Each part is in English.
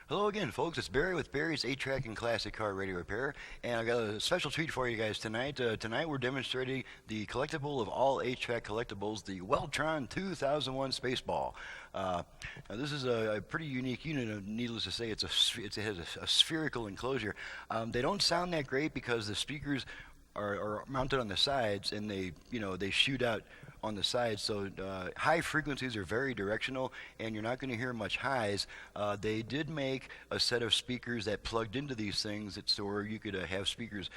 Hello again, folks. It's Barry with Barry's 8-Track and Classic Car Radio Repair, and I've got a special treat for you guys tonight. Tonight we're demonstrating the collectible of all 8-Track collectibles, the Weltron 2001 Spaceball. Now this is a pretty unique unit. Needless to say, it has a spherical enclosure. They don't sound that great because the speakers are mounted on the sides, and they shoot out on the sides, so high frequencies are very directional, and you're not going to hear much highs. They did make a set of speakers that plugged into these things, so you could have speakers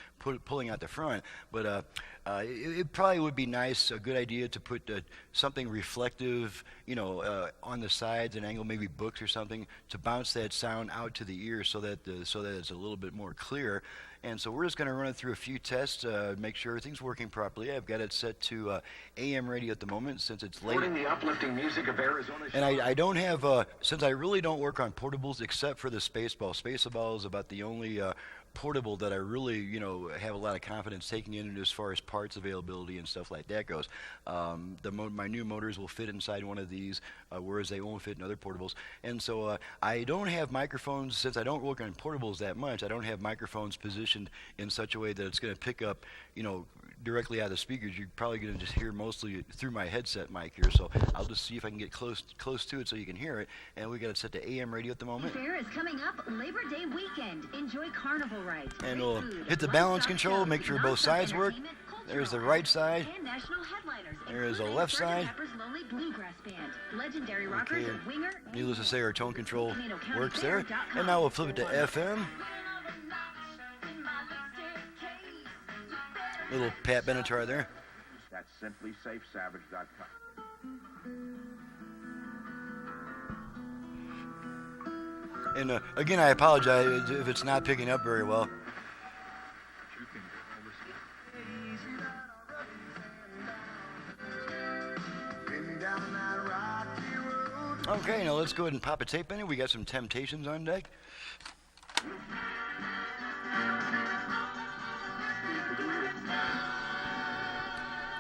pulling out the front, but it probably would be nice, a good idea to put something reflective, on the sides, an angle, maybe books or something, to bounce that sound out to the ear so that it's a little bit more clear. And so we're just going to run it through a few tests, make sure everything's working properly. I've got it set to AM radio at the moment since it's late. The uplifting music of Arizona. And I don't have, since I really don't work on portables except for the Spaceball. Spaceball is about the only portable that I really, have a lot of confidence taking in as far as parts availability and stuff like that goes. My new motors will fit inside one of these, whereas they won't fit in other portables. And so I don't have microphones, since I don't work on portables that much, I don't have microphones positioned in such a way that it's going to pick up, directly out of the speakers. You're probably going to just hear mostly through my headset mic here, so I'll just see if I can get close to it so you can hear it. And we got it set to AM radio at the moment. Fair is coming up Labor Day weekend. Enjoy carnival rides. And we'll hit the balance control, make sure both sides work. There's the right side. There is the left side. Okay. Needless to say, our tone control works there. And now we'll flip it to FM. Little Pat Benatar there. That's simplysafesavage.com. And again, I apologize if it's not picking up very well. Okay, now let's go ahead and pop a tape in it. We got some Temptations on deck.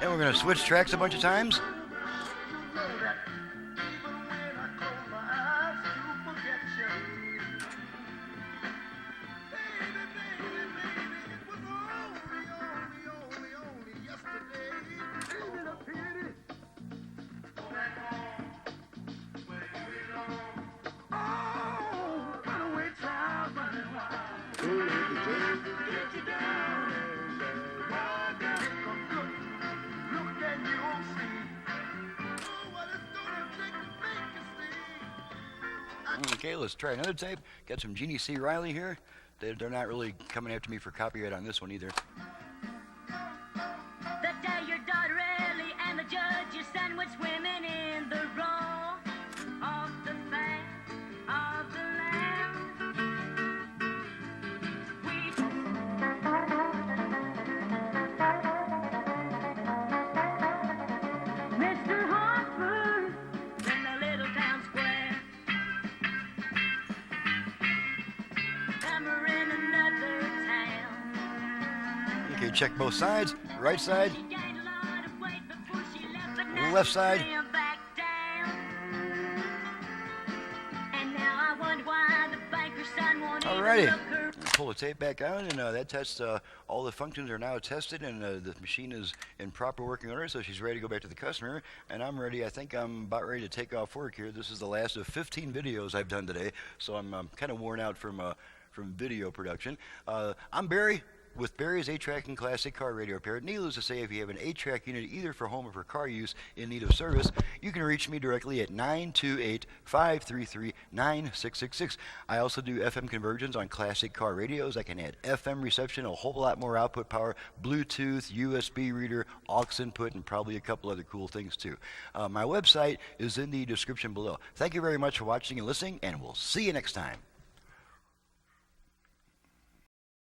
And we're going to switch tracks a bunch of times. Okay, let's try another tape. Got some Jeannie C. Riley here. They're not really coming after me for copyright on this one either. The day your daughter Ellie and the judge your son went swimming in the roar of the fat of the land. Mr. Harper in the little town square. We're in another town. Okay, check both sides. Right side. Left side. Alrighty. Pull the tape back out, and that tests all the functions are now tested, and the machine is in proper working order, so she's ready to go back to the customer. And I'm ready. I think I'm about ready to take off work here. This is the last of 15 videos I've done today, so I'm kind of worn out from video production. I'm Barry with Barry's 8-Track and Classic Car Radio Repair. Needless to say, if you have an 8-track unit either for home or for car use in need of service, you can reach me directly at 928-533-9666. I also do FM conversions on classic car radios. I can add FM reception, a whole lot more output power, Bluetooth, USB reader, aux input, and probably a couple other cool things too. My website is in the description below. Thank you very much for watching and listening, and we'll see you next time.